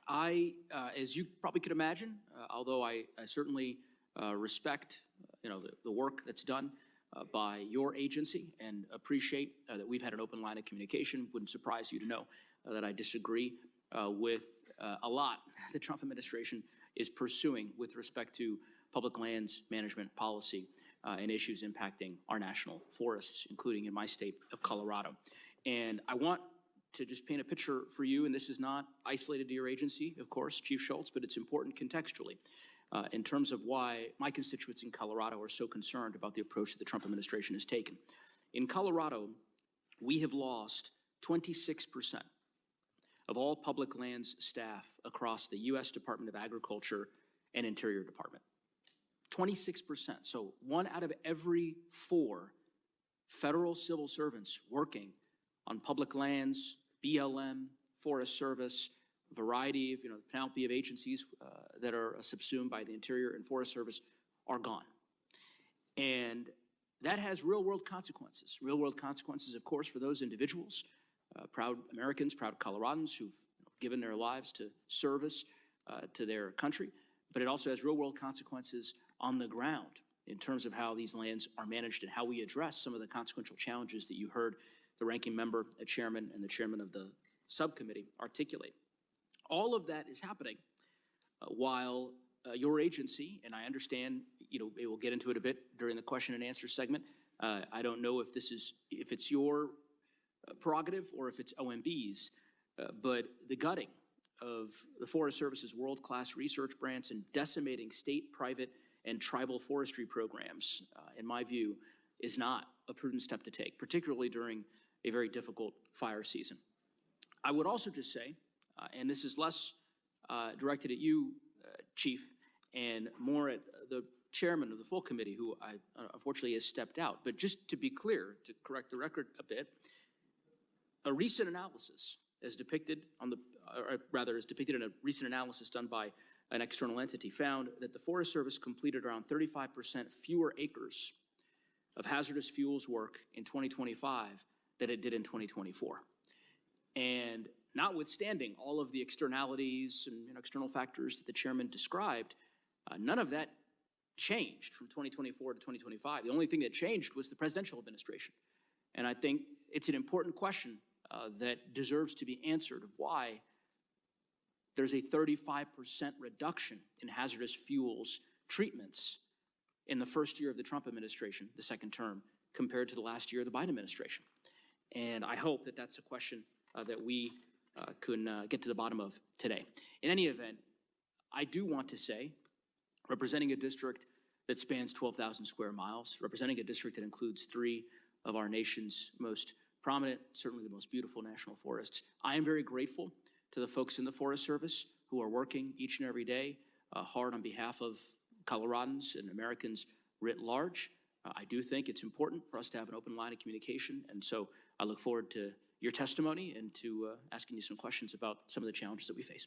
As you probably could imagine, although I certainly respect, the work that's done by your agency and appreciate that we've had an open line of communication, wouldn't surprise you to know that I disagree with a lot the Trump administration is pursuing with respect to public lands management policy and issues impacting our national forests, including in my state of Colorado. And I want to just paint a picture for you, and this is not isolated to your agency, of course, Chief Schultz, but it's important contextually in terms of why my constituents in Colorado are so concerned about the approach that the Trump administration has taken. In Colorado, we have lost 26% of all public lands staff across the U.S. Department of Agriculture and Interior Department. 26%. So 1 out of every 4 federal civil servants working on public lands, BLM, Forest Service, a variety of, the panoply of agencies that are subsumed by the Interior and Forest Service are gone. And that has real-world consequences. Real-world consequences, of course, for those individuals, proud Americans, proud Coloradans who've given their lives to service to their country. But it also has real-world consequences on the ground in terms of how these lands are managed and how we address some of the consequential challenges that you heard the ranking member, the chairman, and the chairman of the subcommittee articulate. All of that is happening while your agency, and I understand, we'll get into it a bit during the question and answer segment. I don't know if it's your prerogative or if it's OMB's, but the gutting of the Forest Service's world-class research grants and decimating state, private, and tribal forestry programs, in my view, is not a prudent step to take, particularly during a very difficult fire season. I would also just say, and this is less directed at you, Chief, and more at the chairman of the full committee, who unfortunately has stepped out. But just to be clear, to correct the record a bit, a recent analysis as depicted in a recent analysis done by an external entity found that the Forest Service completed around 35% fewer acres of hazardous fuels work in 2025 than it did in 2024. And notwithstanding all of the externalities and external factors that the chairman described, none of that changed from 2024 to 2025. The only thing that changed was the presidential administration. And I think it's an important question that deserves to be answered, why there's a 35% reduction in hazardous fuels treatments in the first year of the Trump administration, the second term, compared to the last year of the Biden administration. And I hope that that's a question that we can get to the bottom of today. In any event, I do want to say, representing a district that spans 12,000 square miles, representing a district that includes 3 of our nation's most prominent, certainly the most beautiful national forests, I am very grateful to the folks in the Forest Service who are working each and every day hard on behalf of Coloradans and Americans writ large. I do think it's important for us to have an open line of communication, and so I look forward to your testimony and to asking you some questions about some of the challenges that we face.